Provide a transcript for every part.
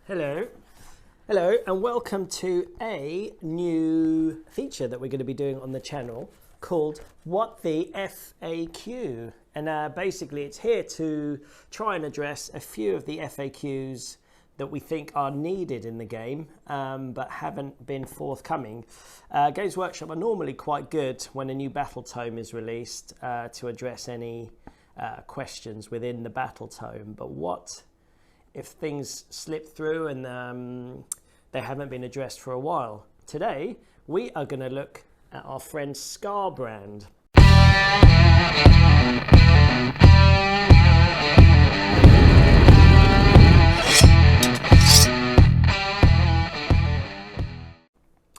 Hello, and welcome to a new feature that we're going to be doing on the channel called What the FAQ. And basically it's here to try and address a few of the FAQs that we think are needed in the game but haven't been forthcoming. Games Workshop are normally quite good when a new battle tome is released to address any questions within the battle tome, but what if things slip through and they haven't been addressed for a while? Today, we are going to look at our friend Skarbrand.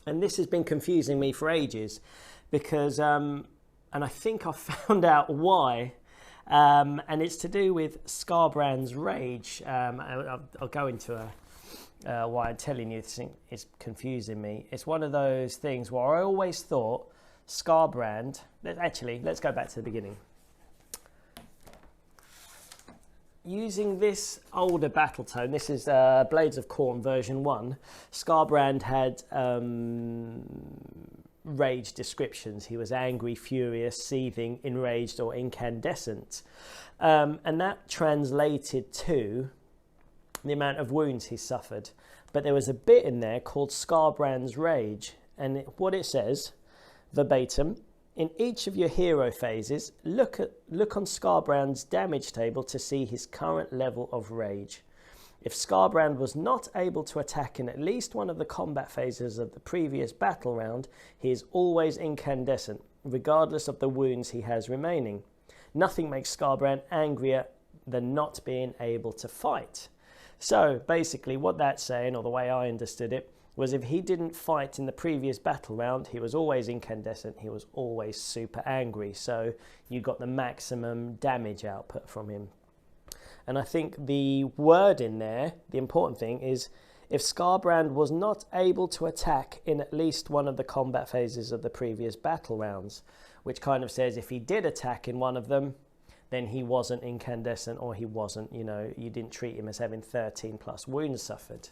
And this has been confusing me for ages because, and I think I found out why. And it's to do with Skarbrand's rage. I'll go into why I'm telling you this is confusing me. It's one of those things where I always thought Skarbrand. Let's go back to the beginning. Using this older battle tome, this is Blades of Khorne version 1, Skarbrand had rage descriptions. He was angry, furious, seething, enraged, or incandescent. And that translated to the amount of wounds he suffered. But there was a bit in there called Skarbrand's rage. And what it says, verbatim, in each of your hero phases, look on Skarbrand's damage table to see his current level of rage. If Skarbrand was not able to attack in at least one of the combat phases of the previous battle round, he is always incandescent, regardless of the wounds he has remaining. Nothing makes Skarbrand angrier than not being able to fight. So basically what that's saying, or the way I understood it, was if he didn't fight in the previous battle round, he was always incandescent, he was always super angry. So you got the maximum damage output from him. And I think the word in there, the important thing is, if Skarbrand was not able to attack in at least one of the combat phases of the previous battle rounds, which kind of says if he did attack in one of them, then he wasn't incandescent, or he wasn't, you didn't treat him as having 13 plus wounds suffered.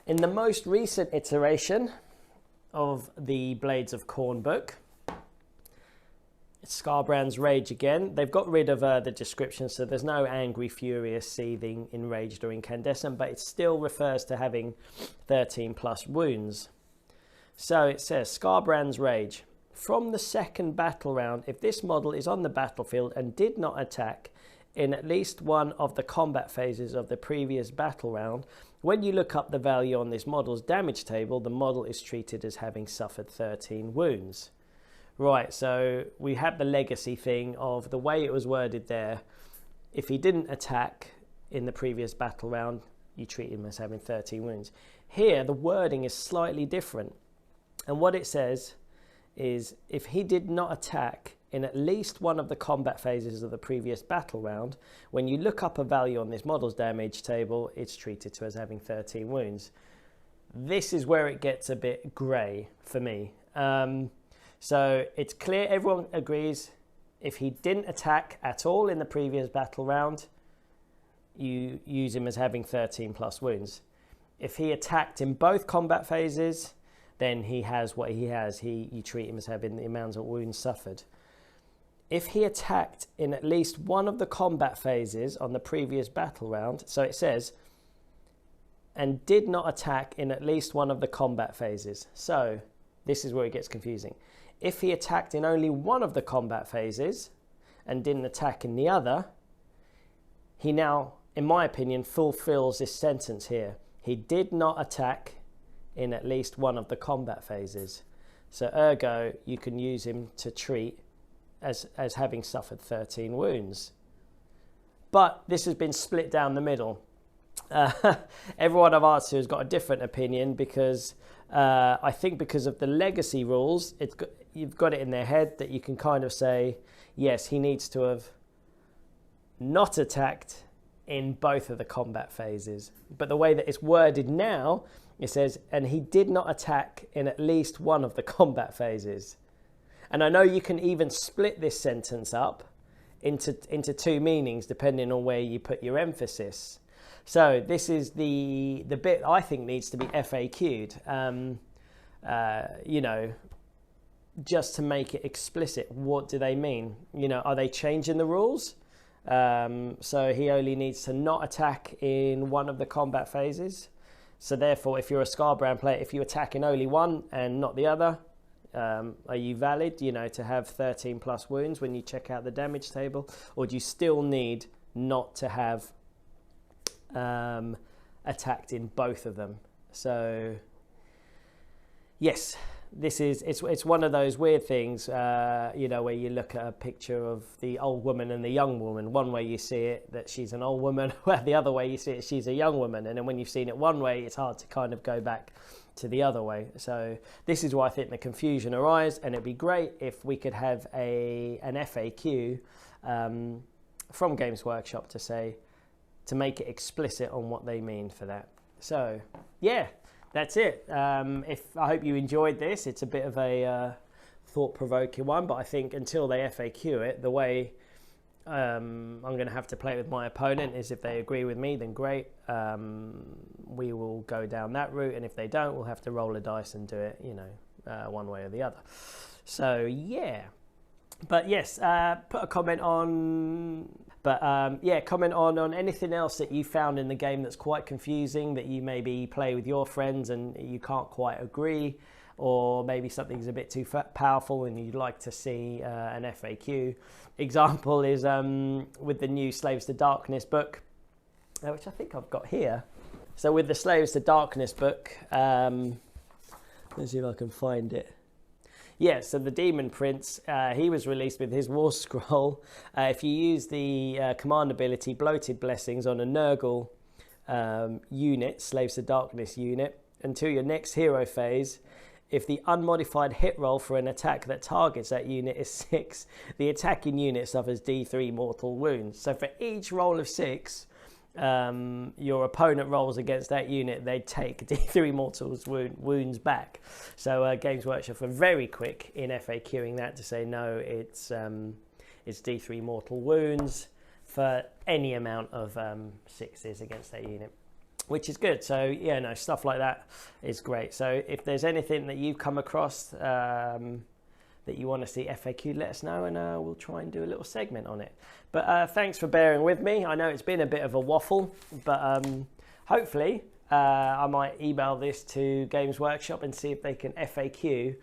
In the most recent iteration of the Blades of Khorne book, it's Skarbrand's rage again. They've got rid of the description, so there's no angry, furious, seething, enraged, or incandescent, but it still refers to having 13 plus wounds. So it says, Skarbrand's rage. From the second battle round, if this model is on the battlefield and did not attack in at least one of the combat phases of the previous battle round, when you look up the value on this model's damage table, the model is treated as having suffered 13 wounds. Right, so we have the legacy thing of the way it was worded there. If he didn't attack in the previous battle round, you treat him as having 13 wounds. Here, the wording is slightly different. And what it says is, if he did not attack in at least one of the combat phases of the previous battle round, when you look up a value on this model's damage table, it's treated as having 13 wounds. This is where it gets a bit grey for me. So it's clear, everyone agrees, if he didn't attack at all in the previous battle round, you use him as having 13 plus wounds. If he attacked in both combat phases, then he has what he has. You treat him as having the amount of wounds suffered. If he attacked in at least one of the combat phases on the previous battle round, so it says, and did not attack in at least one of the combat phases. So this is where it gets confusing. If he attacked in only one of the combat phases and didn't attack in the other, he now, in my opinion, fulfills this sentence here. He did not attack in at least one of the combat phases. So ergo, you can use him to treat as having suffered 13 wounds. But this has been split down the middle. Everyone I've asked to has got a different opinion because I think because of the legacy rules, you've got it in their head that you can kind of say, yes, he needs to have not attacked in both of the combat phases. But the way that it's worded now, it says, and he did not attack in at least one of the combat phases. And I know you can even split this sentence up into two meanings depending on where you put your emphasis. So this is the bit I think needs to be FAQ'd, you know, just to make it explicit. What do they mean? You know, are they changing the rules? So he only needs to not attack in one of the combat phases. So therefore, if you're a Skarbrand player, if you attack in only one and not the other, are you valid, you know, to have 13 plus wounds when you check out the damage table? Or do you still need not to have attacked in both of them? So yes, this is, it's one of those weird things, you know, where you look at a picture of the old woman and the young woman. One way you see it that she's an old woman, where the other way you see it she's a young woman. And then when you've seen it one way, it's hard to kind of go back to the other way. So this is why I think the confusion arises, and it'd be great if we could have an FAQ from Games Workshop to make it explicit on what they mean for that. So yeah, that's it. I hope you enjoyed this. It's a bit of a thought-provoking one, but I think until they FAQ it, the way I'm going to have to play it with my opponent is if they agree with me, then great. We will go down that route, and if they don't, we'll have to roll a dice and do it, you know, one way or the other. So yeah. But yes, put a comment on. But yeah, comment on anything else that you found in the game that's quite confusing, that you maybe play with your friends and you can't quite agree, or maybe something's a bit too powerful and you'd like to see an FAQ. Example is with the new Slaves to Darkness book, which I think I've got here. So with the Slaves to Darkness book, let's see if I can find it. Yeah, so the Demon Prince, he was released with his War Scroll. If you use the command ability Bloated Blessings on a Nurgle unit, Slaves to Darkness unit, until your next hero phase, if the unmodified hit roll for an attack that targets that unit is 6, the attacking unit suffers D3 mortal wounds. So for each roll of 6, your opponent rolls against that unit, they take D3 mortal wounds back. So Games Workshop are very quick in FAQing that to say no, it's D3 mortal wounds for any amount of 6s against that unit, which is good. So yeah, no, stuff like that is great. So if there's anything that you've come across that you want to see FAQ, let us know, and we'll try and do a little segment on it. But thanks for bearing with me. I know it's been a bit of a waffle, but hopefully I might email this to Games Workshop and see if they can FAQ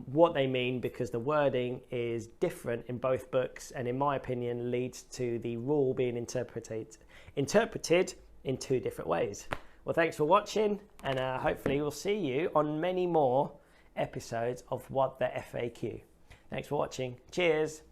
what they mean, because the wording is different in both books, and in my opinion leads to the rule being interpreted in 2 different ways. Well, thanks for watching, and hopefully we'll see you on many more episodes of What the FAQ. Thanks for watching. Cheers.